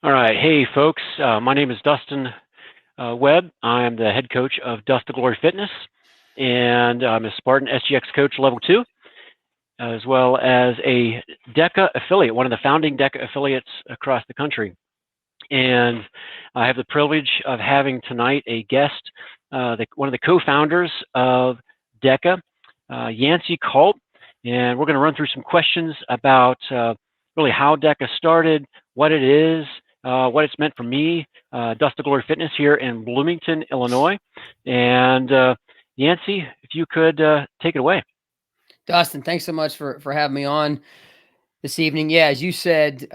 All right. Hey, folks. My name is Dustin Webb. I'm the head coach of Dust2Glory Fitness, and I'm a Spartan SGX coach level 2, as well as a DEKA affiliate, one of the founding DEKA affiliates across the country. And I have the privilege of having tonight a guest, one of the co-founders of DEKA, Yancy Culp. And we're going to run through some questions about really how DEKA started, what it is, what it's meant for me, Dust2Glory Fitness here in Bloomington, Illinois. And Yancy, if you could take it away. Dustin, thanks so much for having me on this evening. Yeah, as you said,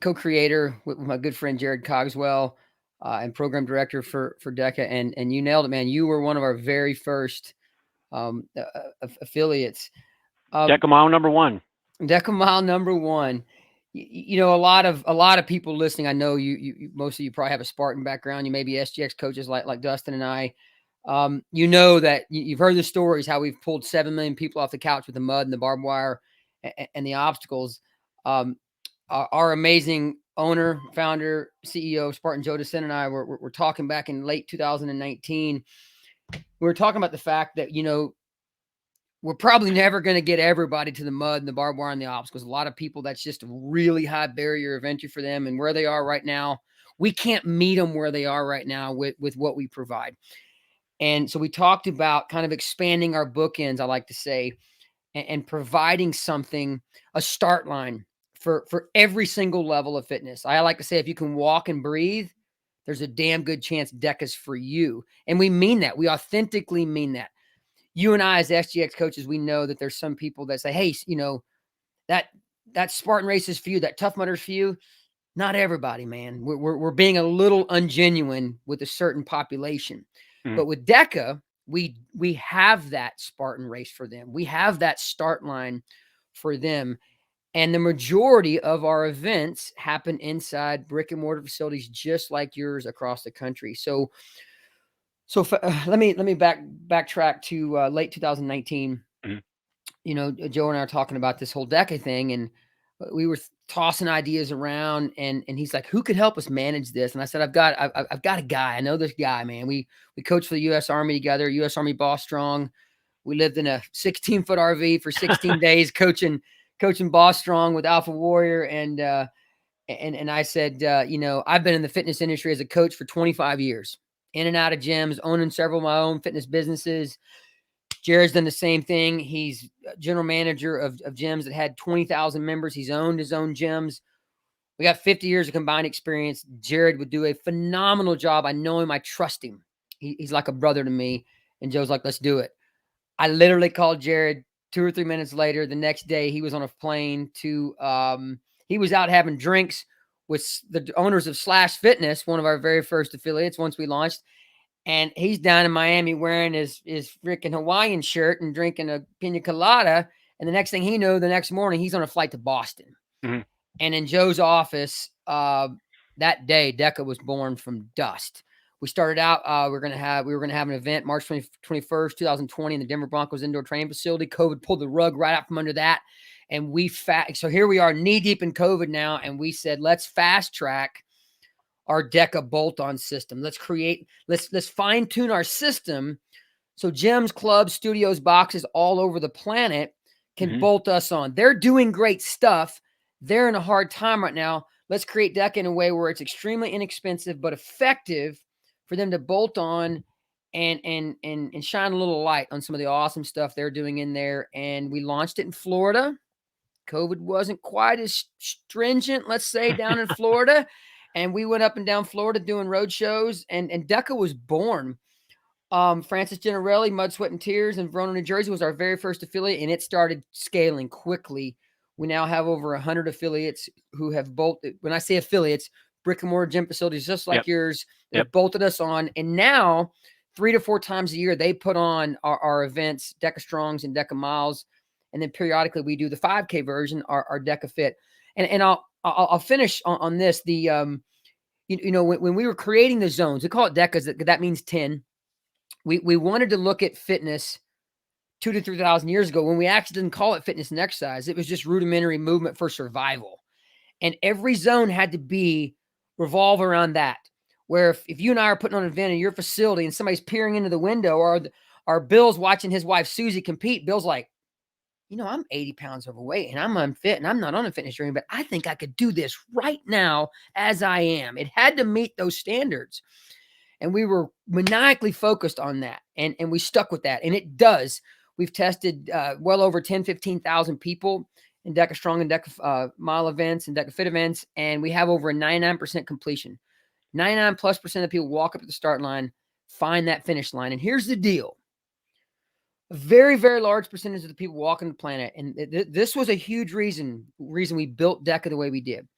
co-creator with my good friend Jared Cogswell and program director for DEKA. And you nailed it, man. You were one of our very first affiliates. DEKA Mile number 1. DEKA Mile number 1. You know, a lot of people listening, I know you most of you probably have a Spartan background. You may be SGX coaches like Dustin and I. You know that you've heard the stories, how we've pulled 7 million people off the couch with the mud and the barbed wire and the obstacles. Our amazing owner, founder, CEO, Spartan Joe DeSen and I were talking back in late 2019. We were talking about the fact that, you know, we're probably never going to get everybody to the mud and the barbed wire and the obstacles. A lot of people, that's just a really high barrier of entry for them. And where they are right now, we can't meet them where they are right now with what we provide. And so we talked about kind of expanding our bookends, I like to say, and providing something, a start line for every single level of fitness. I like to say, if you can walk and breathe, there's a damn good chance DEKA's for you. And we mean that. We authentically mean that. You and I, as SGX coaches, we know that there's some people that say, hey, you know, that Spartan race is for you, that Tough Mudder's for you. Not everybody, man. We're being a little ungenuine with a certain population. Mm-hmm. But with DEKA, we have that Spartan race for them. We have that start line for them. And the majority of our events happen inside brick and mortar facilities, just like yours across the country. So let me backtrack to late 2019. Mm-hmm. You know, Joe and I are talking about this whole DEKA thing, and we were tossing ideas around, and he's like, who could help us manage this? And I said, I've got a guy. I know this guy, man. We coached for the U.S. Army together, U.S. Army Boss Strong. We lived in a 16-foot RV for 16 days, coaching Boss Strong with Alpha Warrior. And I said, you know, I've been in the fitness industry as a coach for 25 years, in and out of gyms, owning several of my own fitness businesses. Jared's done the same thing. He's general manager of gyms that had 20,000 members. He's owned his own gyms. We got 50 years of combined experience. Jared would do a phenomenal job. I know him. I trust him. He's like a brother to me. And Joe's like, let's do it. I literally called Jared 2 or 3 minutes later. The next day, he was on a plane to, he was out having drinks with the owners of Slash Fitness, one of our very first affiliates once we launched. And he's down in Miami wearing his freaking Hawaiian shirt and drinking a pina colada. And the next thing he knew, the next morning, he's on a flight to Boston. Mm-hmm. And in Joe's office, that day, DEKA was born from dust. We started out, we were going to have an event March 21st, 2020 in the Denver Broncos indoor training facility. COVID pulled the rug right out from under that. And so here we are knee deep in COVID now. And we said, let's fast track our DEKA bolt-on system. Let's fine tune our system so gyms, clubs, studios, boxes all over the planet can bolt us on. They're doing great stuff. They're in a hard time right now. Let's create DEKA in a way where it's extremely inexpensive but effective for them to bolt on and shine a little light on some of the awesome stuff they're doing in there. And we launched it in Florida. COVID wasn't quite as stringent, let's say, down in Florida. And we went up and down Florida doing road shows, and DEKA was born. Francis Gennarelli, Mud, Sweat, and Tears in Verona, New Jersey was our very first affiliate, and it started scaling quickly. We now have over 100 affiliates who have bolted. When I say affiliates, brick and mortar gym facilities just like yours that bolted us on. And now 3 to 4 times a year, they put on our events, DEKA Strongs and DEKA Miles. And then periodically we do the 5K version, our DEKA Fit. And I'll finish on this. The you know, when we were creating the zones, we call it DEKAs. That means 10. We wanted to look at fitness 2,000 to 3,000 years ago when we actually didn't call it fitness and exercise. It was just rudimentary movement for survival. And every zone had to be revolve around that. Where if you and I are putting on an event in your facility and somebody's peering into the window, or Bill's watching his wife Susie compete, Bill's like, I'm 80 pounds overweight and I'm unfit and I'm not on a fitness journey, but I think I could do this right now as I am. It had to meet those standards. And we were maniacally focused on that. And we stuck with that. And it does. We've tested well over 10, 15,000 people in DEKA Strong and DEKA Mile events and DEKA Fit events. And we have over a 99% completion. 99+% of the people walk up to the start line, find that finish line. And here's the deal. A very, very large percentage of the people walking the planet, and this was a huge reason we built DEKA the way we did.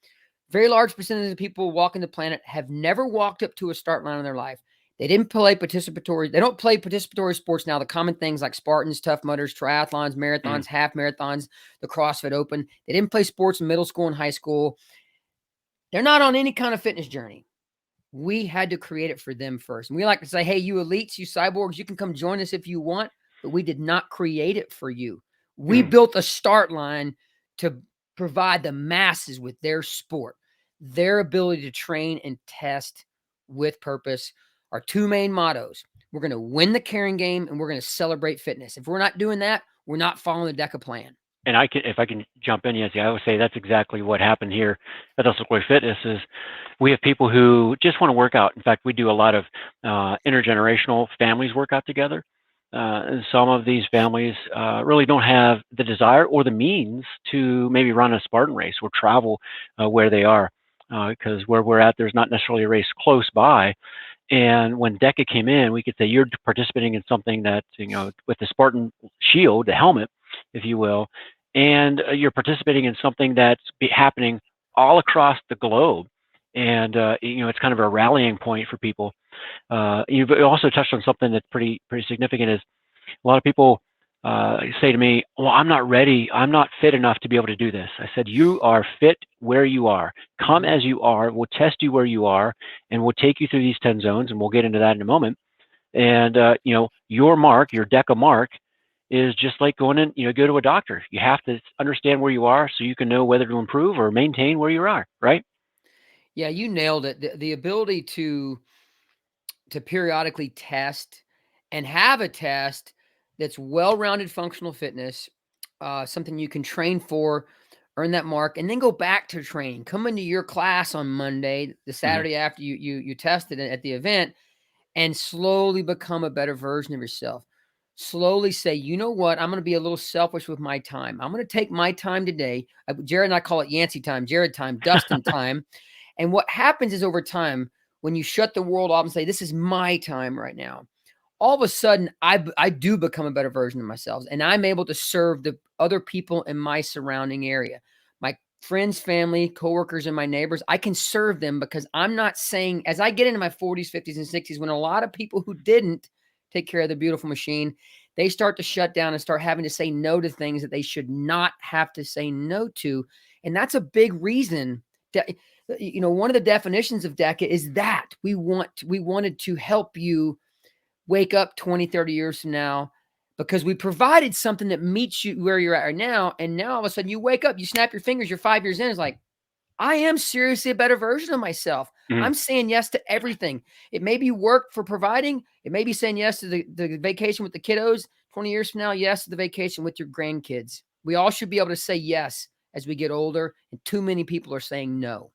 Very large percentage of the people walking the planet have never walked up to a start line in their life. They don't play participatory sports now. The common things like Spartans, Tough Mudders, triathlons, marathons, half marathons, the CrossFit Open. They didn't play sports in middle school and high school. They're not on any kind of fitness journey. We had to create it for them first. And we like to say, hey, you elites, you cyborgs, you can come join us if you want, but we did not create it for you. We built a start line to provide the masses with their sport, their ability to train and test with purpose. Our two main mottos: we're going to win the caring game and we're going to celebrate fitness. If we're not doing that, we're not following the DEKA plan. And if I can jump in, Yancy, I would say that's exactly what happened here at Dust2Glory Fitness. Is we have people who just want to work out. In fact, we do a lot of intergenerational families work out together. And some of these families really don't have the desire or the means to maybe run a Spartan race or travel where they are, because where we're at, there's not necessarily a race close by. And when DEKA came in, we could say you're participating in something that, with the Spartan shield, the helmet, if you will, and you're participating in something that's happening all across the globe. And, it's kind of a rallying point for people. You've also touched on something that's pretty significant. Is a lot of people say to me, well, I'm not ready. I'm not fit enough to be able to do this. I said, you are fit where you are. Come as you are. We'll test you where you are, and we'll take you through these 10 zones, and we'll get into that in a moment. And, your mark, your DEKA mark, is just like going in, go to a doctor. You have to understand where you are so you can know whether to improve or maintain where you are, right? Yeah, you nailed it. The ability to periodically test and have a test that's well-rounded functional fitness, something you can train for, earn that mark, and then go back to training. Come into your class on Monday, the Saturday after you tested it at the event, and slowly become a better version of yourself. Slowly say, you know what? I'm going to be a little selfish with my time. I'm going to take my time today. Jared and I call it Yancy time, Jared time, Dustin time. And what happens is over time, when you shut the world off and say, this is my time right now, all of a sudden I do become a better version of myself. And I'm able to serve the other people in my surrounding area, my friends, family, coworkers, and my neighbors. I can serve them because I'm not saying, as I get into my 40s, 50s, and 60s, when a lot of people who didn't take care of the beautiful machine, they start to shut down and start having to say no to things that they should not have to say no to. And that's a big reason that, one of the definitions of DEKA is that we wanted to help you wake up 20, 30 years from now, because we provided something that meets you where you're at right now. And now all of a sudden you wake up, you snap your fingers, you're 5 years in. It's like, I am seriously a better version of myself. I'm saying yes to everything. It may be work for providing. It may be saying yes to the vacation with the kiddos. 20 years from now, yes to the vacation with your grandkids. We all should be able to say yes as we get older, and too many people are saying no.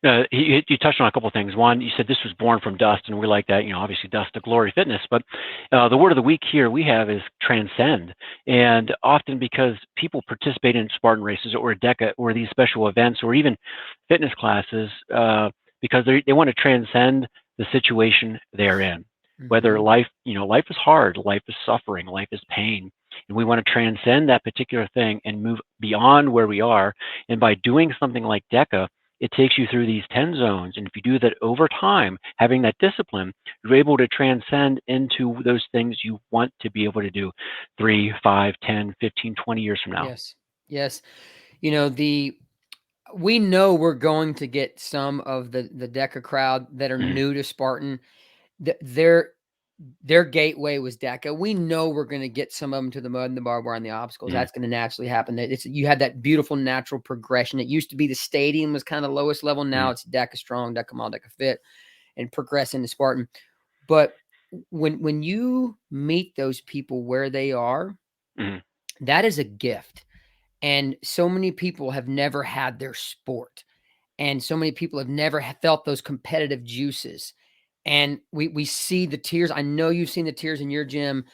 You touched on a couple of things. One, you said this was born from dust, and we like that, obviously Dust2Glory Fitness. But the word of the week here we have is transcend. And often because people participate in Spartan races or DEKA or these special events or even fitness classes because they want to transcend the situation they're in. Whether life is hard, life is suffering, life is pain. And we want to transcend that particular thing and move beyond where we are. And by doing something like DEKA, it takes you through these 10 zones. And if you do that over time, having that discipline, you're able to transcend into those things you want to be able to do 3, 5, 10, 15, 20 years from now. Yes. We know we're going to get some of the DEKA crowd that are new to Spartan. their gateway was DEKA. We know we're going to get some of them to the mud and the barbed wire and the obstacles. Mm-hmm. That's going to naturally happen. You had that beautiful natural progression. It used to be the stadium was kind of the lowest level. Now it's DEKA strong, DEKA mild, DEKA fit, and progress into Spartan. But when you meet those people where they are, that is a gift. And so many people have never had their sport. And so many people have never felt those competitive juices. And we see the tears. I know you've seen the tears in your gym.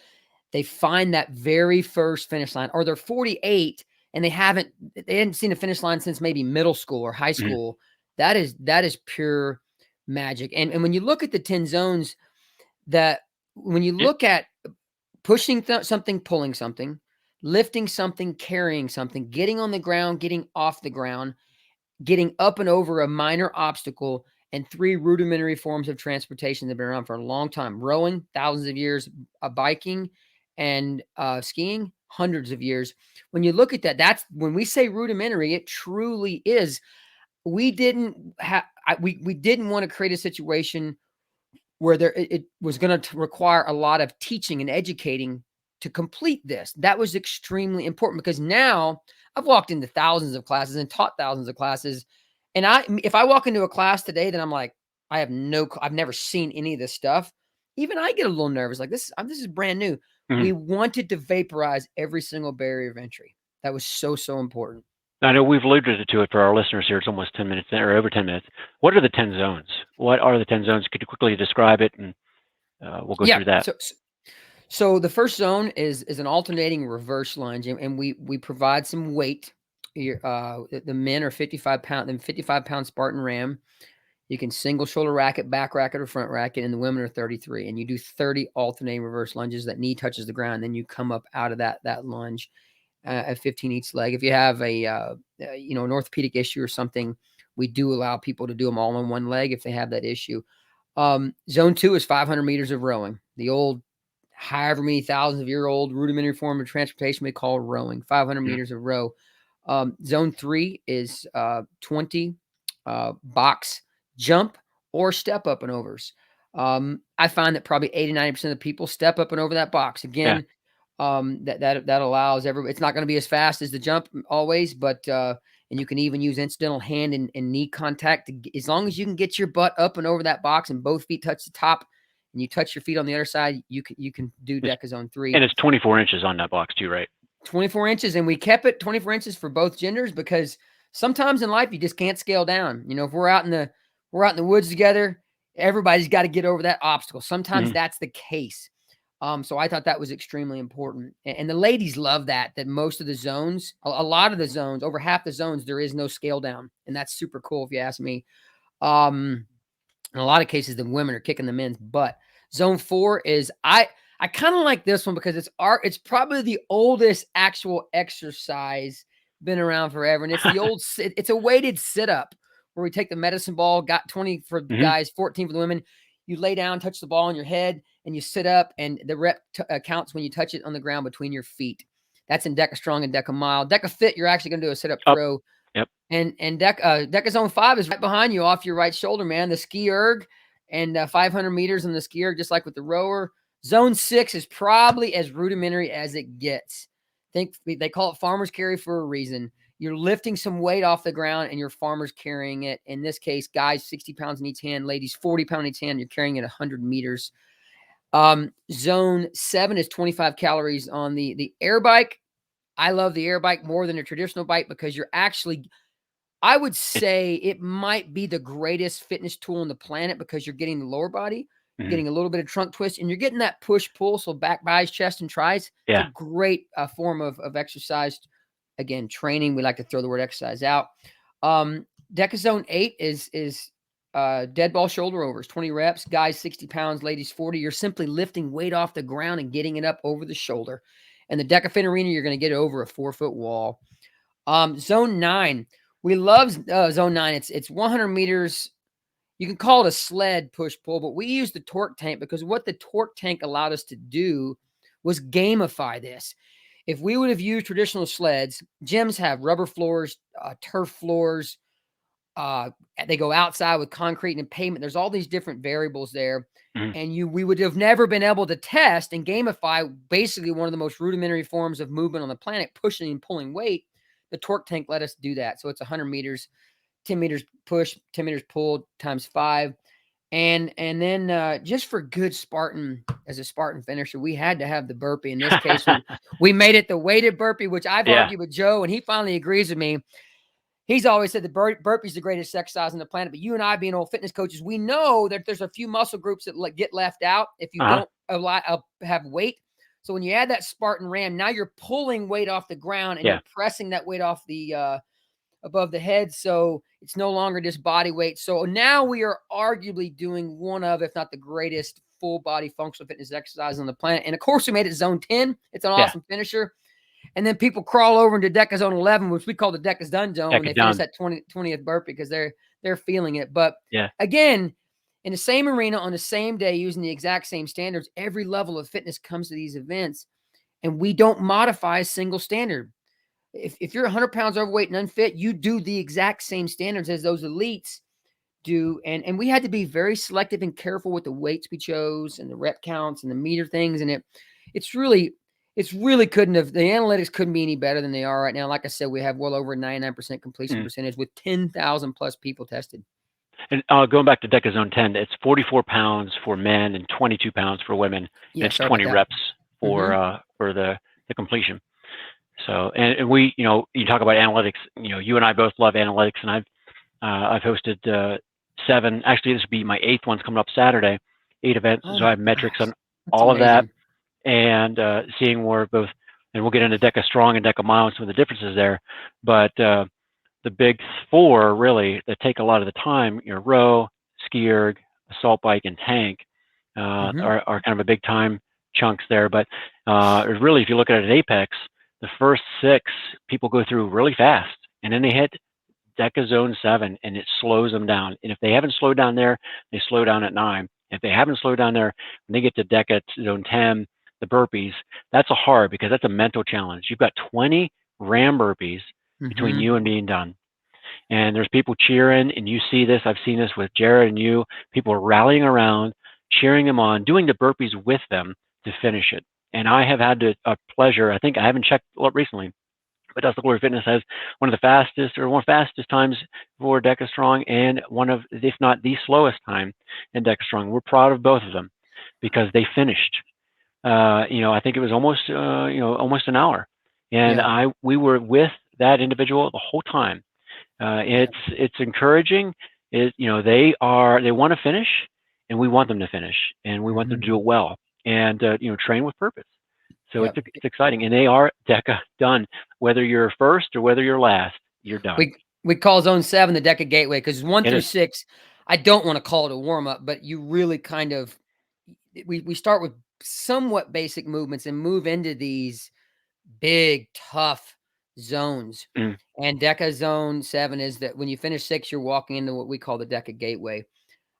They find that very first finish line, or they're 48 and they hadn't seen a finish line since maybe middle school or high school. That is pure magic. And when you look at the 10 zones, that when you look at pushing something, pulling something, lifting something, carrying something, getting on the ground, getting off the ground, getting up and over a minor obstacle, and 3 rudimentary forms of transportation that have been around for a long time. Rowing, thousands of years, biking, and skiing, hundreds of years. When you look at that, that's when we say rudimentary, it truly is. We didn't want to create a situation where it was going to require a lot of teaching and educating to complete this. That was extremely important because now I've walked into thousands of classes and taught thousands of classes. And if I walk into a class today, then I'm like, I've never seen any of this stuff. Even I get a little nervous. Like this is brand new. We wanted to vaporize every single barrier of entry. That was so important. I know we've alluded to it for our listeners here. It's almost 10 minutes or over 10 minutes. What are the 10 zones? What are the 10 zones? Could you quickly describe it, and we'll go through that. So the first zone is an alternating reverse lunge, and we provide some weight. The men are 55 pound Spartan Ram. You can single shoulder racket, back racket, or front racket, and the women are 33. And you do 30 alternating reverse lunges. That knee touches the ground, then you come up out of that lunge at 15 each leg. If you have an orthopedic issue or something, we do allow people to do them all on one leg if they have that issue. Zone 2 is 500 meters of rowing. The old, however many thousands of year old rudimentary form of transportation we call rowing. 500 meters of row. Zone 3 is 20 box jump or step up and overs. I find that probably 80-90% of the people step up and over that box. Again, that allows everybody. It's not going to be as fast as the jump always, but and you can even use incidental hand and knee contact as long as you can get your butt up and over that box and both feet touch the top and you touch your feet on the other side. You can do DEKA Zone 3. And it's 24 inches on that box too, right? 24 inches, and we kept it 24 inches for both genders because sometimes in life you just can't scale down. You know, if we're out in the woods together, everybody's got to get over that obstacle. Sometimes that's the case. So I thought that was extremely important. And the ladies love that most of the zones, a lot of the zones, over half the zones, there is no scale down. And that's super cool if you ask me. In a lot of cases, the women are kicking the men's butt. Zone 4 is, I kind of like this one because it's probably the oldest actual exercise, been around forever. And it's it's a weighted sit-up where we take the medicine ball, got 20 for the guys, 14 for the women. You lay down, touch the ball on your head, and you sit up, and the rep counts when you touch it on the ground between your feet. That's in DEKA Strong and DEKA Mild. DEKA Fit, you're actually going to do a sit-up throw. Yep. And DEKA Zone 5 is right behind you off your right shoulder, man. The ski erg and 500 meters in the ski erg, just like with the rower. Zone 6 is probably as rudimentary as it gets. They call it farmer's carry for a reason. You're lifting some weight off the ground and your farmer's carrying it. In this case, guys, 60 pounds in each hand, ladies, 40 pounds in each hand. You're carrying it 100 meters. Zone 7 is 25 calories on the air bike. I love the air bike more than a traditional bike because you're actually, I would say it might be the greatest fitness tool on the planet because you're getting the lower body, getting a little bit of trunk twist, and you're getting that push-pull, so back, buys, chest, and tries. Yeah. It's a great form of exercise. Again, training, we like to throw the word exercise out. DEKA Zone 8 is dead ball shoulder overs, 20 reps, guys 60 pounds, ladies 40. You're simply lifting weight off the ground and getting it up over the shoulder. And the DEKA Fit Arena, you're going to get it over a 4-foot wall. Zone 9, we love Zone 9. It's 100 meters. You can call it a sled push-pull, but we use the torque tank because what the torque tank allowed us to do was gamify this. If we would have used traditional sleds, gyms have rubber floors, turf floors, They go outside with concrete and pavement. There's all these different variables there. Mhm. And we would have never been able to test and gamify basically one of the most rudimentary forms of movement on the planet, pushing and pulling weight. The torque tank let us do that. So it's 100 meters, 10 meters push, 10 meters pull times 5. And then just for good Spartan, as a Spartan finisher, we had to have the burpee. In this case, we made it the weighted burpee, which I've Yeah. argued with Joe, and he finally agrees with me. He's always said the burpee's the greatest exercise on the planet. But you and I, being old fitness coaches, we know that there's a few muscle groups that get left out if you don't have weight. So when you add that Spartan Ram, now you're pulling weight off the ground and you're pressing that weight off the above the head. So it's no longer just body weight. So now we are arguably doing one of, if not the greatest, full body functional fitness exercise on the planet. And of course, we made it zone 10. It's an awesome finisher. And then people crawl over into DEKA zone 11, which we call the DEKA's done zone, when they finish that 20th burpee because they're feeling it. But again, in the same arena on the same day, using the exact same standards, every level of fitness comes to these events, and we don't modify a single standard. If you're 100 pounds overweight and unfit, you do the exact same standards as those elites do. And we had to be very selective and careful with the weights we chose and the rep counts and the meter things. And it's really couldn't have, the analytics couldn't be any better than they are right now. Like I said, we have well over 99% completion percentage with 10,000 plus people tested. And going back to DEKA Zone 10, it's 44 pounds for men and 22 pounds for women. Yeah, it's 20 reps for the completion. So, and we, you talk about analytics. You and I both love analytics, and I've hosted 7. Actually, this will be my 8th one's coming up Saturday. 8 events, so I have metrics on all of that, and seeing where both. And we'll get into DEKA Strong and DEKA Mile and some of the differences there, but the big 4 really that take a lot of the time, row, ski erg, assault bike, and tank are kind of a big time chunks there. But really, if you look at it at Apex, the first 6 people go through really fast, and then they hit DEKA Zone 7, and it slows them down. And if they haven't slowed down there, they slow down at 9. If they haven't slowed down there, when they get to DEKA Zone 10, the burpees, that's a hard, because that's a mental challenge. You've got 20 ram burpees between you and being done. And there's people cheering, and you see this. I've seen this with Jared and you. People are rallying around, cheering them on, doing the burpees with them to finish it. And I have had a pleasure. I think I haven't checked recently, but Dust2Glory Fitness has one of the fastest times for DEKA Strong, and one of, if not the slowest time in DEKA Strong. We're proud of both of them because they finished. I think it was almost an hour, and we were with that individual the whole time. It's encouraging. They want to finish, and we want them to finish, and we want them to do it well, and train with purpose. So it's exciting, and they are DEKA done. Whether you're first or whether you're last, you're done. We call Zone 7 the DEKA Gateway, because 1 through 6, I don't want to call it a warm up, but you really kind of we start with somewhat basic movements and move into these big, tough zones. And DEKA Zone 7 is that when you finish 6, you're walking into what we call the DEKA Gateway.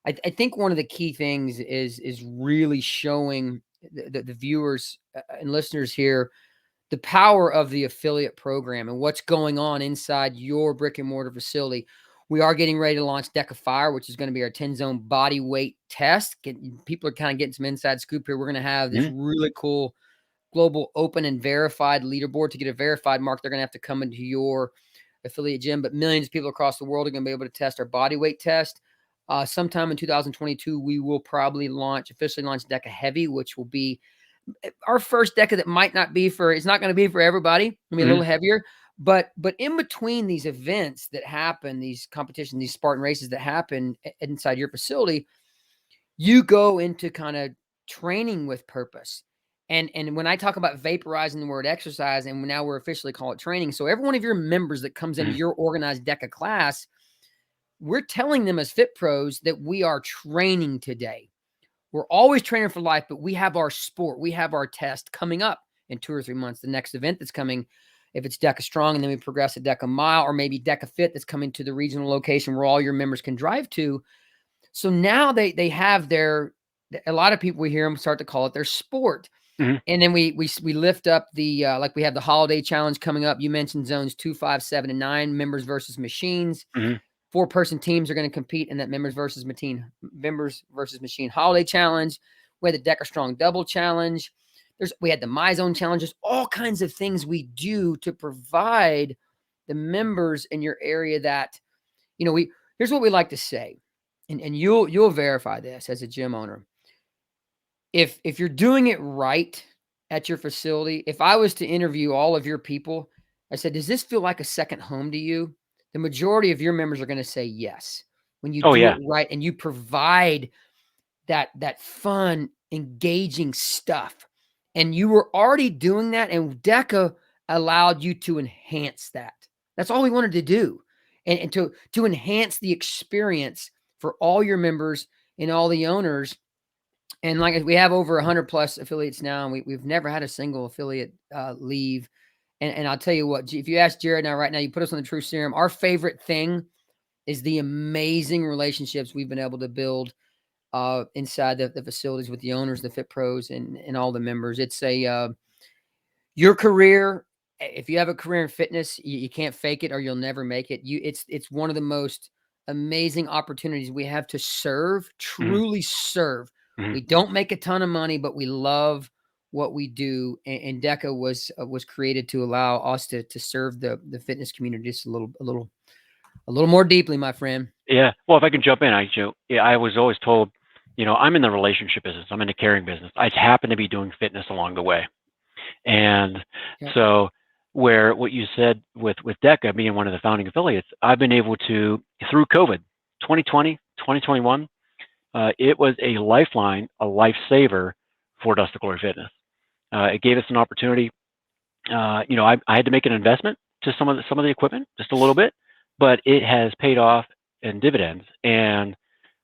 I think one of the key things is really showing the viewers and listeners here the power of the affiliate program and what's going on inside your brick and mortar facility. We are getting ready to launch DEKA Fire, which is going to be our 10-zone body weight test. People are kind of getting some inside scoop here. We're going to have this really cool global open and verified leaderboard. To get a verified mark, they're going to have to come into your affiliate gym, but millions of people across the world are going to be able to test our body weight test. Sometime in 2022, we will probably officially launch DEKA Heavy, which will be our first DEKA that might not be it's not going to be for everybody. It'll be a little heavier, but in between these events that happen, these competitions, these Spartan races that happen inside your facility, you go into kind of training with purpose. And when I talk about vaporizing the word exercise, and now we're officially call it training. So every one of your members that comes into your organized DEKA class, we're telling them as Fit Pros that we are training today. We're always training for life, but we have our sport. We have our test coming up in 2 or 3 months. The next event that's coming, if it's DEKA Strong, and then we progress to DEKA Mile, or maybe DEKA Fit that's coming to the regional location where all your members can drive to. So now they have a lot of people, we hear them start to call it their sport. And then we lift up the, like we have the holiday challenge coming up. You mentioned zones 2, 5, 7, and 9, members versus machines. 4-person teams are going to compete in that members versus machine holiday challenge. We had the DEKA Strong Double Challenge. We had the My Zone challenges, all kinds of things we do to provide the members in your area that, here's what we like to say, and you'll verify this as a gym owner. If you're doing it right at your facility, if I was to interview all of your people, I said, does this feel like a second home to you? The majority of your members are going to say yes. When you do it right and you provide that fun, engaging stuff, and you were already doing that, and DEKA allowed you to enhance that. That's all we wanted to do, and to enhance the experience for all your members and all the owners. And like we have over 100 plus affiliates now, and we've never had a single affiliate leave. And I'll tell you what, if you ask Jared now, right now, you put us on the True Serum, our favorite thing is the amazing relationships we've been able to build inside the facilities with the owners, the Fit Pros, and all the members. It's your career. If you have a career in fitness, you can't fake it or you'll never make it. It's one of the most amazing opportunities we have to serve, truly serve. We don't make a ton of money, but we love what we do. And DEKA was created to allow us to serve the fitness community just a little more deeply, my friend. Yeah. Well, if I can jump in, I was always told, I'm in the relationship business. I'm in the caring business. I happen to be doing fitness along the way. And so what you said with DEKA being one of the founding affiliates, I've been able to, through COVID, 2020, 2021, it was a lifeline, a lifesaver for Dust2Glory Fitness. It gave us an opportunity. I had to make an investment to some of the equipment, just a little bit, but it has paid off in dividends, and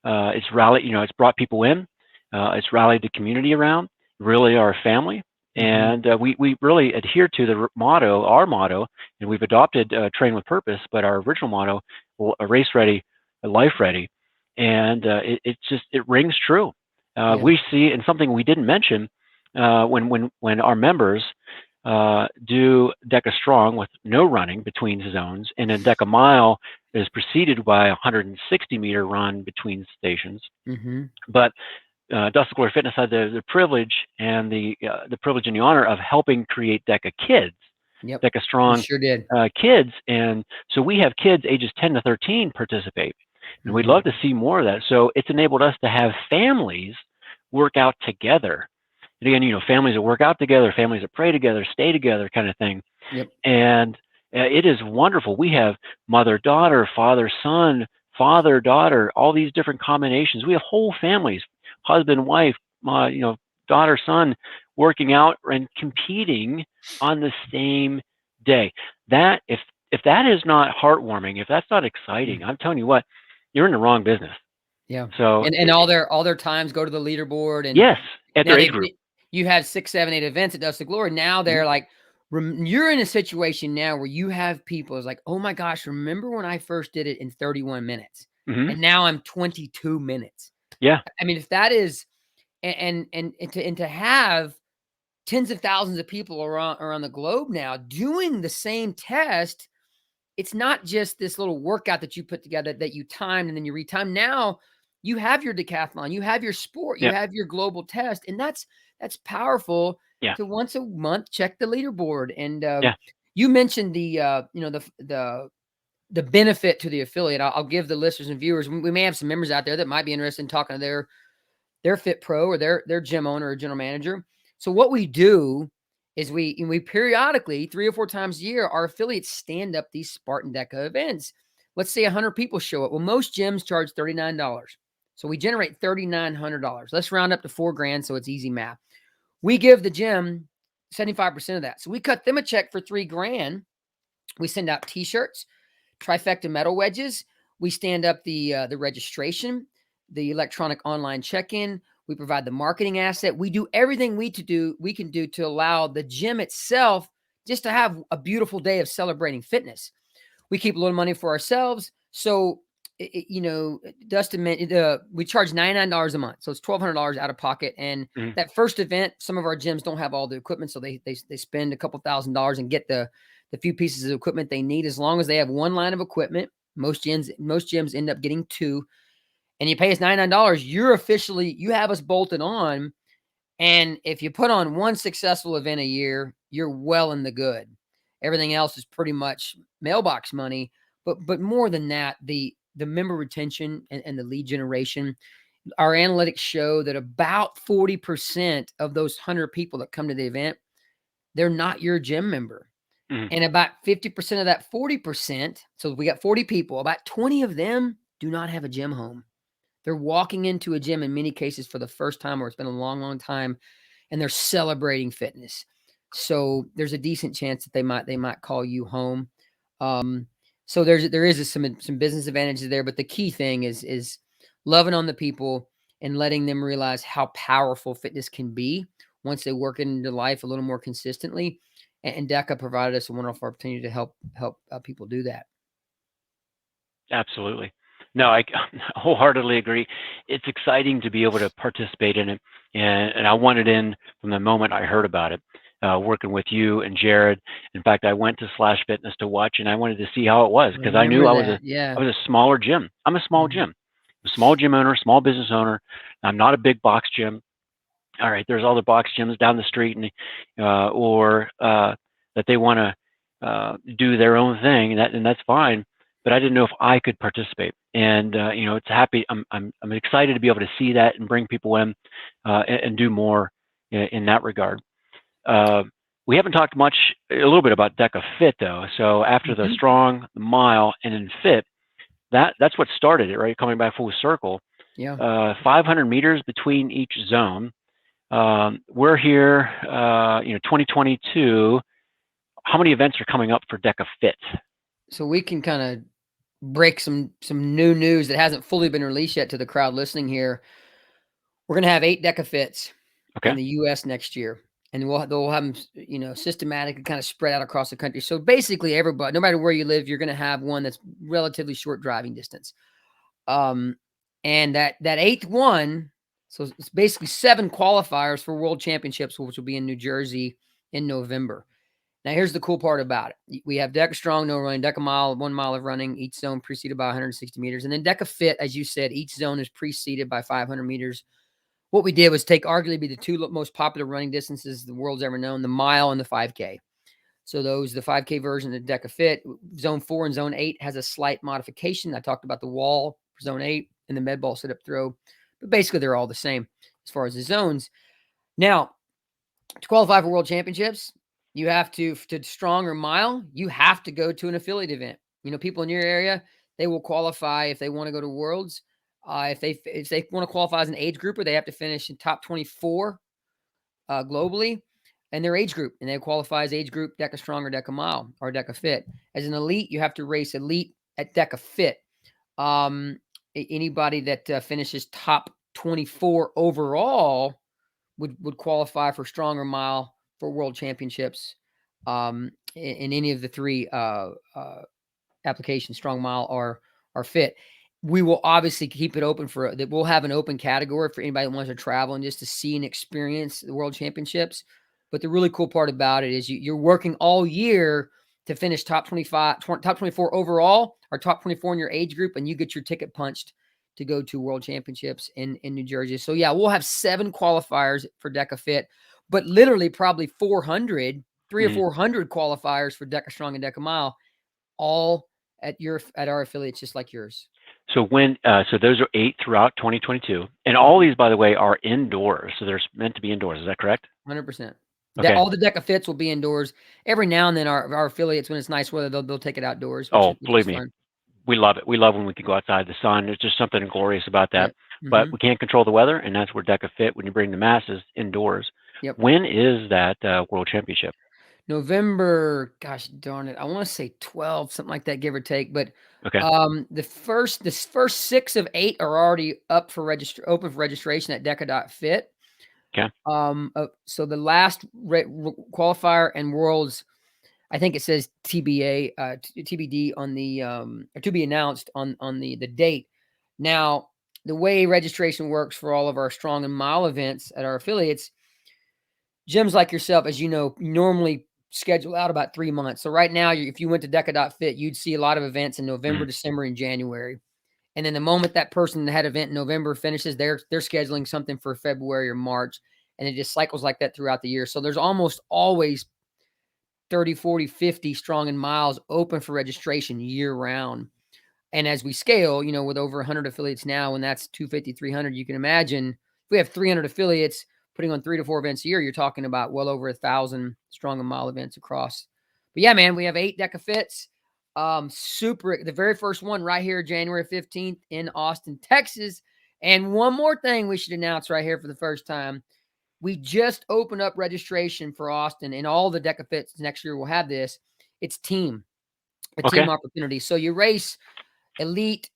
it's rallied. It's brought people in. It's rallied the community around. Really, our family, and we really adhere to the motto, our motto, and we've adopted Train with Purpose. But our original motto, race ready, life ready, and it rings true. We see, and something we didn't mention, when our members do DEKA Strong with no running between zones, and a DEKA Mile is preceded by a 160-meter run between stations. But Dust2Glory Fitness had the privilege and the privilege and the honor of helping create DEKA Kids, DEKA Strong Kids, and so we have kids ages 10 to 13 participate, and we'd love to see more of that. So it's enabled us to have families work out together. And again, families that work out together, families that pray together, stay together, kind of thing. And it is wonderful. We have mother-daughter, father-son, father-daughter, all these different combinations. We have whole families, husband, wife, daughter, son, working out and competing on the same day. That if that is not heartwarming, if that's not exciting, I'm telling you what, you're in the wrong business. Yeah. So and all their times go to the leaderboard, and yes, at their age group. You have 6, 7, 8 events at Dust2Glory. Now they're like, you're in a situation now where you have people is like, oh my gosh, remember when I first did it in 31 minutes, and now I'm 22 minutes. Yeah. I mean, if that is, and to have tens of thousands of people around the globe now doing the same test, it's not just this little workout that you put together that you timed and then you retime. Now you have your decathlon, you have your sport, you have your global test, and that's powerful. To once a month check the leaderboard. And you mentioned the benefit to the affiliate. I'll give the listeners and viewers, we may have some members out there that might be interested in talking to their Fit Pro or their gym owner or general manager. So what we do is we periodically, 3 or 4 times a year, our affiliates stand up these Spartan DEKA events. Let's say 100 people show up. Well, most gyms charge $39. So we generate $3,900. Let's round up to $4,000 so it's easy math. We give the gym 75% of that. So we cut them a check for $3,000. We send out t-shirts, trifecta metal wedges. We stand up the registration, the electronic online check-in. We provide the marketing asset. We do everything we can do to allow the gym itself just to have a beautiful day of celebrating fitness. We keep a little money for ourselves. So, Dustin, we charge $99 a month. So it's $1,200 out of pocket. And that first event, some of our gyms don't have all the equipment. So they spend a couple $1,000s and get the few pieces of equipment they need. As long as they have one line of equipment, Most gyms end up getting 2, and you pay us $99. You have us bolted on. And if you put on 1 successful event a year, you're well in the good. Everything else is pretty much mailbox money. But more than that, the member retention and the lead generation, our analytics show that about 40% of those 100 people that come to the event, they're not your gym member. Mm-hmm. And about 50% of that 40%, so we got 40 people, about 20 of them do not have a gym home. They're walking into a gym in many cases for the first time, or it's been a long, long time, and they're celebrating fitness. So there's a decent chance that they might call you home. So there is some business advantages there, but the key thing is loving on the people and letting them realize how powerful fitness can be once they work into life a little more consistently. And DEKA provided us a wonderful opportunity to help people do that. Absolutely. No, I wholeheartedly agree. It's exciting to be able to participate in it, and I wanted in from the moment I heard about it, working with you and Jared. In fact, I went to Slash Fitness to watch, and I wanted to see how it was because I knew I was a smaller gym. I'm a small gym, a small gym owner, small business owner. I'm not a big box gym. All right, there's other box gyms down the street, and or that they want to do their own thing, and that's fine. But I didn't know if I could participate, and it's happy. I'm excited to be able to see that and bring people in and do more in that regard. We haven't talked a little bit about DEKA Fit though. So after the strong, the mile, and then fit, that's what started it, right? Coming back full circle. Yeah. 500 meters between each zone. We're here, 2022. How many events are coming up for DEKA Fit? So we can kind of break some new news that hasn't fully been released yet to the crowd listening here. We're going to have 8 DEKA Fits in the U.S. next year, and they'll have them, systematically kind of spread out across the country. So basically, everybody, no matter where you live, you're going to have one that's relatively short driving distance. And that 8th one, so it's basically 7 qualifiers for World Championships, which will be in New Jersey in November. Now, here's the cool part about it. We have DEKA Strong, no running, DEKA Mile, 1 mile of running, each zone preceded by 160 meters. And then DEKA Fit, as you said, each zone is preceded by 500 meters. What we did was take arguably the 2 most popular running distances the world's ever known, the mile and the 5K. So the 5K version of DEKA Fit, zone 4 and zone 8 has a slight modification. I talked about the wall for zone 8 and the med ball sit-up throw, but basically they're all the same as far as the zones. Now, to qualify for World Championships, you have to strong or mile, you have to go to an affiliate event. People in your area, they will qualify if they want to go to Worlds. If they want to qualify as an age grouper, they have to finish in top 24 globally in their age group, and they qualify as age group DEKA Strong or DEKA Mile or DEKA Fit. As an elite, you have to race elite at DEKA Fit. Anybody that finishes top 24 overall would qualify for Strong or Mile for World Championships in any of the 3 applications, Strong, Mile, or Fit. We will obviously keep it open that. We'll have an open category for anybody that wants to travel and just to see and experience the World Championships. But the really cool part about it is you're working all year to finish top 24 overall, or top 24 in your age group, and you get your ticket punched to go to World Championships in New Jersey. So yeah, we'll have 7 qualifiers for DEKA Fit, but literally probably 300 or 400 qualifiers for DEKA Strong and DEKA Mile, all at our affiliates, just like yours. So so those are 8 throughout 2022, and all these, by the way, are indoors. So they're meant to be indoors. Is that correct? 100%. Okay. All the DEKA Fits will be indoors. Every now and then, our affiliates, when it's nice weather, they'll take it outdoors. Which believe me, we love it. We love when we can go outside the sun. There's just something glorious about that. Yep. But we can't control the weather, and that's where DEKA Fit, when you bring the masses indoors. Yep. When is that World Championship? November, gosh darn it, I want to say 12, something like that, give or take. But okay. The first 6 of 8 are already up for open for registration at DEKA.fit. Okay. So the last qualifier and Worlds, I think it says TBA, TBD on the or to be announced on the date. Now, the way registration works for all of our Strong and Mile events at our affiliates, gyms like yourself, as you know, normally schedule out about 3 months. So right now, if you went to DEKA.fit, you'd see a lot of events in November, December, and January. And then the moment that person that had an event in November finishes, they're scheduling something for February or March. And it just cycles like that throughout the year. So there's almost always 30, 40, 50 strong and miles open for registration year round. And as we scale, you know, with over 100 affiliates now, and that's 250, 300, you can imagine if we have 300 affiliates putting on 3 to 4 events a year, you're talking about well over 1,000 strong and mile events across. But yeah, man, we have 8 DEKA fits. Super. The very first one right here, January 15th in Austin, Texas. And one more thing we should announce right here for the first time. We just opened up registration for Austin, and all the DEKA fits next year will have this. It's team opportunity. So you race elite,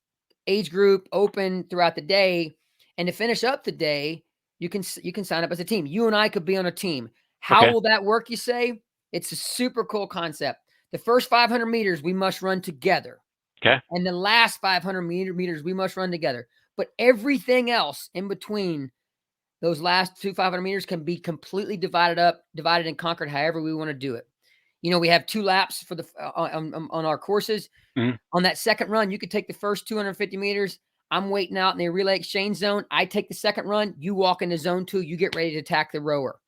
age group, open throughout the day, and to finish up the day, you can sign up as a team. You and I could be on a team. How will that work, you say? It's a super cool concept. The first 500 meters, we must run together. Okay. And the last 500 meters, we must run together. But everything else in between those last 500 meters can be completely divided and conquered however we want to do it. You know, we have 2 laps for the on our courses. On that second run, you could take the first 250 meters. I'm waiting out in the relay exchange zone. I take the second run. You walk into zone 2. You get ready to attack the rower.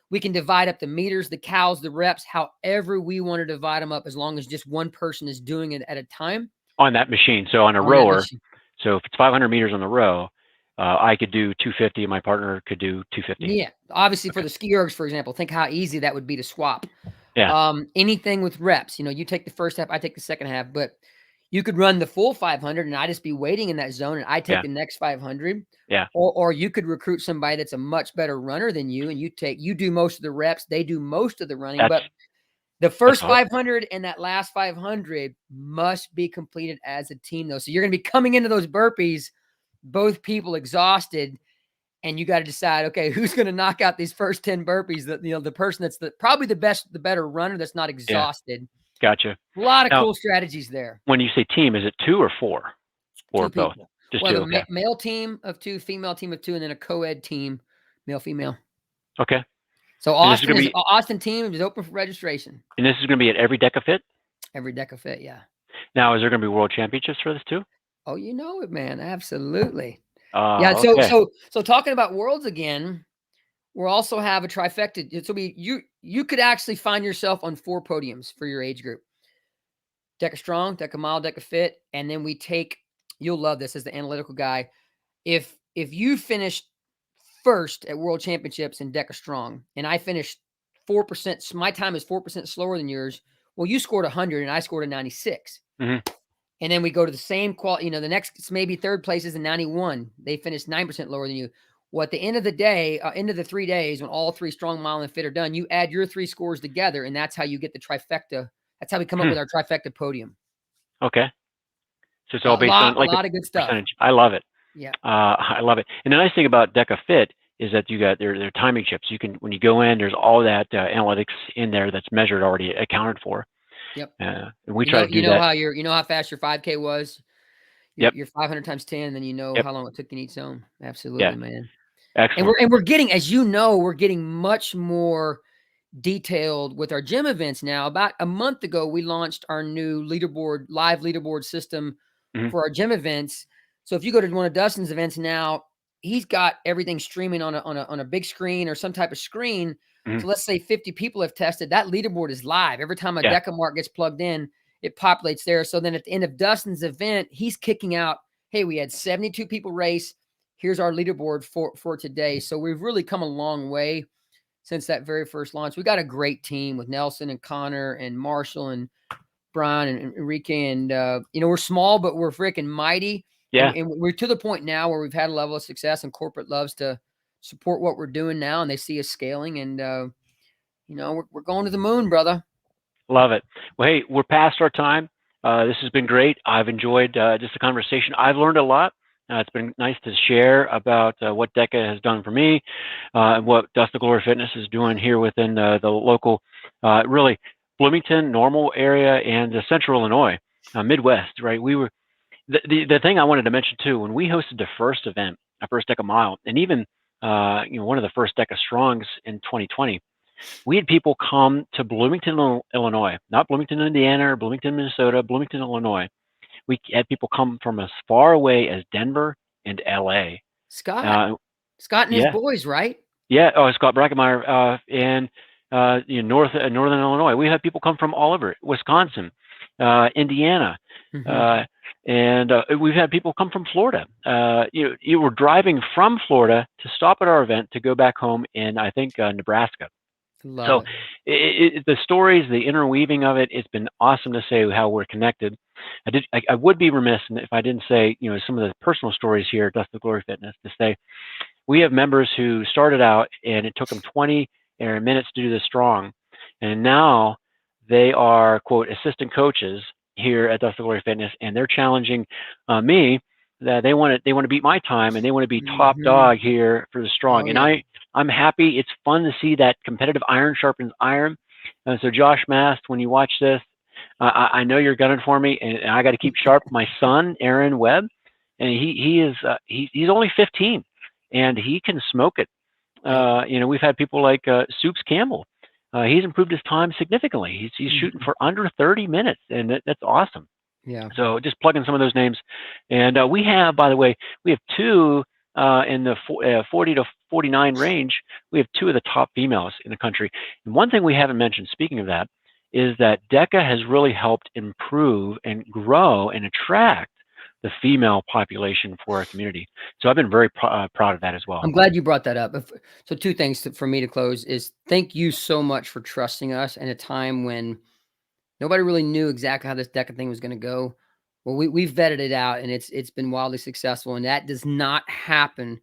We can divide up the meters, the cows, the reps, however we want to divide them up, as long as just one person is doing it at a time. On that machine. So on a rower, so if it's 500 meters on the row, I could do 250. My partner could do 250. Yeah. Obviously, for the ski ergs, for example, think how easy that would be to swap. Yeah. Anything with reps, you know, you take the first half, I take the second half, but you could run the full 500 and I just be waiting in that zone and I take the next 500. Yeah. Or you could recruit somebody that's a much better runner than you, and you do most of the reps, they do most of the running. But the first 500 and that last 500 must be completed as a team, though. So you're going to be coming into those burpees, both people exhausted, and you got to decide, okay, who's going to knock out these first 10 burpees? That, you know, the person that's probably the better runner that's not exhausted. Gotcha. A lot of cool strategies there. When you say team, is it 2 or 4? Or 2 people. Both? Just well, 2. Male team of 2, female team of 2, and then a co-ed team, male, female. Okay. So Austin team is open for registration. And this is going to be at every DEKA fit? Every DEKA fit, yeah. Now, is there going to be world championships for this too? Oh, you know it, man. Absolutely. Yeah. So talking about worlds again, we'll also have a trifecta. So you could actually find yourself on 4 podiums for your age group. DEKA Strong, DEKA Mile, DEKA Fit, and then we take. You'll love this as the analytical guy. If you finished first at World Championships in DEKA Strong, and I finished 4%, my time is 4% slower than yours. Well, you scored 100 and I scored a 96. And then we go to the same quality, you know, the next maybe third place is a 91. They finished 9% lower than you. Well, at the end of the day, end of the 3 days, when all 3 Strong, Mile, and Fit are done, you add your 3 scores together, and that's how you get the trifecta. That's how we come up with our trifecta podium. Okay. So it's all based on like a lot of good stuff. Percentage. I love it. Yeah. I love it. And the nice thing about DEKA Fit is that you got their timing chips. You can, when you go in, there's all that analytics in there that's measured already, accounted for. Yep. And we try to do that. You know how fast your 5K was. Your 500 times 10, and then you know how long it took in each zone. Absolutely, man. Excellent. And we're getting, as you know, we're getting much more detailed with our gym events now. About a month ago, we launched our new live leaderboard system for our gym events. So if you go to one of Dustin's events now, he's got everything streaming on a big screen or some type of screen. So let's say 50 people have tested. That leaderboard is live. Every time a DEKA mark gets plugged in, it populates there. So then at the end of Dustin's event, he's kicking out, hey, we had 72 people race. Here's our leaderboard for today. So we've really come a long way since that very first launch. We got a great team with Nelson and Connor and Marshall and Brian and Enrique. And, you know, we're small, but we're freaking mighty. Yeah. And we're to the point now where we've had a level of success, and corporate loves to support what we're doing now, and they see us scaling. And, you know, we're going to the moon, brother. Love it. Well, hey, we're past our time. This has been great. I've enjoyed just the conversation. I've learned a lot. It's been nice to share about what DEKA has done for me, and what Dust2Glory Fitness is doing here within the local, really Bloomington, Normal area, and Central Illinois, Midwest. Right? We were the thing I wanted to mention too. When we hosted the first event, our first DEKA Mile, and even you know, one of the first DEKA Strongs in 2020. We had people come to Bloomington, Illinois, not Bloomington, Indiana, or Bloomington, Minnesota, Bloomington, Illinois. We had people come from as far away as Denver and LA. Scott and his Yeah, boys, right? yeah. Oh, Scott Brackemeyer in northern Illinois. We had people come from all over Wisconsin, Indiana, Mhm. and we've had people come from Florida. You were driving from Florida to stop at our event to go back home in, I think, Nebraska. Love So it. the stories, the interweaving of it, it's been awesome to say how we're connected. I would be remiss if I didn't say, some of the personal stories here at Dust2Glory Fitness, to say we have members who started out and it took them 20 minutes to do this strong, and now they are, quote, assistant coaches here at Dust2Glory Fitness, and they're challenging me that they want to beat my time, and they want to be top Mhm. dog here for the Oh, strong. And yeah. I'm happy. It's fun to see that competitive iron sharpens iron. So Josh Mast, when you watch this, I know you're gunning for me, and I got to keep sharp. My son, Aaron Webb, and he's only 15, and he can smoke it. Yep. We've had people like Soups Campbell. He's improved his time significantly. He's shooting Mhm. for under 30 minutes, and that's awesome. Yeah. So just plug in some of those names. And we have, by the way, we have two in the 40 to 49 range. We have two of the top females in the country. And one thing we haven't mentioned, speaking of that, is that DEKA has really helped improve and grow and attract the female population for our community. So I've been very proud of that as well. I'm glad you brought that up. So two things for me to close is thank you so much for trusting us in a time when nobody really knew exactly how this DEKA thing was going to go. Well, we've vetted it out and it's been wildly successful. And that does not happen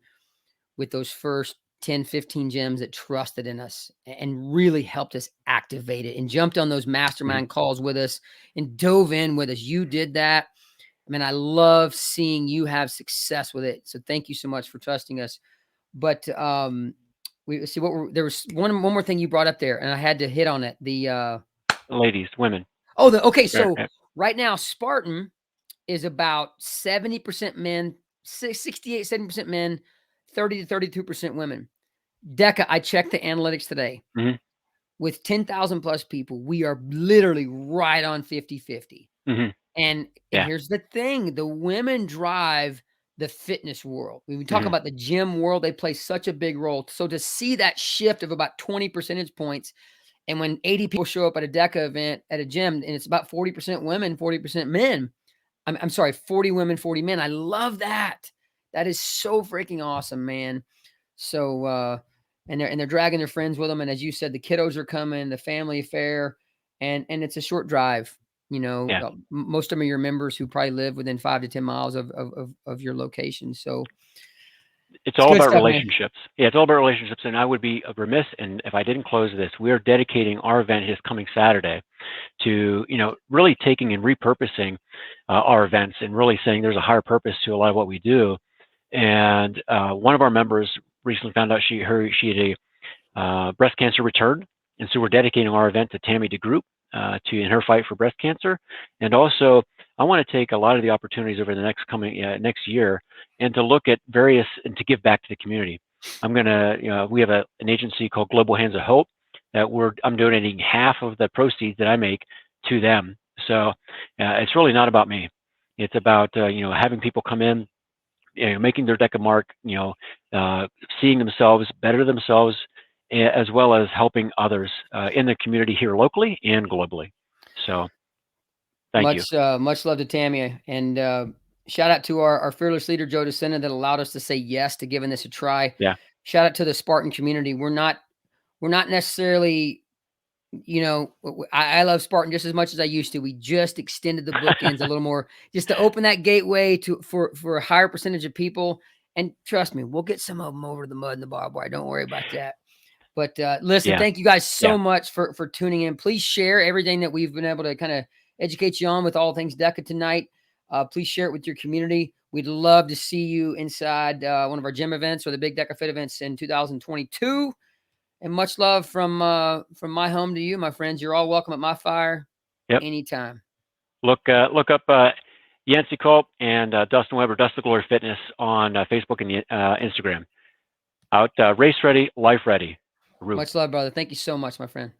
with those first 10, 15 gyms that trusted in us and really helped us activate it and jumped on those Mhm. mastermind calls with us and dove in with us. You did that. I mean, I love seeing you have success with it. So thank you so much for trusting us. But we see there was one more thing you brought up there, and I had to hit on it. Ladies, women. Okay. Yeah, So yeah. right now, Spartan is about 70% men, 68, 70% men, 30 to 32% women. DEKA, I checked the analytics today. Mhm, With 10,000 plus people, we are literally right on 50-50. mhm. And Yeah. here's the thing, the women drive the fitness world. When we talk Mhm, about the gym world, they play such a big role. So to see that shift of about 20 percentage points, and when 80 people show up at a DEKA event at a gym, and it's about 40% women, 40% men. I'm sorry, 40 women, 40 men. I love that. That is so freaking awesome, man. So and they're dragging their friends with them. And as you said, the kiddos are coming, the family affair, and it's a short drive. yeah. Most of them are your members who probably live within 5 to 10 miles of your location. So It's it's all good about stuff, man. relationships. Yeah, it's all about relationships. And I would be remiss, and if I didn't close this, we are dedicating our event this coming Saturday to, really taking and repurposing our events and really saying there's a higher purpose to a lot of what we do. And one of our members recently found out she had a breast cancer return. And so we're dedicating our event to Tammy DeGroup in her fight for breast cancer. And also, I want to take a lot of the opportunities over the next year and to look at various and to give back to the community. We have an agency called Global Hands of Hope that I'm donating half of the proceeds that I make to them. So it's really not about me. It's about having people come in, making their DEKA mark, seeing themselves, better themselves, as well as helping others in the community here locally and globally. So thank you. Much love to Tammy, and shout out to our fearless leader Joe DeSena that allowed us to say yes to giving this a try. Yeah. Shout out to the Spartan community. We're not necessarily, I love Spartan just as much as I used to. We just extended the bookends a little more, just to open that gateway for a higher percentage of people. And trust me, we'll get some of them over the mud and the barbed wire. Don't worry about that. But listen, Yeah. thank you guys Yeah. so much for tuning in. Please share everything that we've been able to kind of educate you on with all things DEKA tonight. Please share it with your community. We'd love to see you inside one of our gym events or the big DEKA Fit events in 2022. And much love from my home to you, my friends. You're all welcome at my fire Yep. anytime. Look up Yancy Culp and Dustin Weber, Dust2Glory Fitness on Facebook and Instagram. Out race ready, life ready. Really. Much love, brother. Thank you so much, my friend.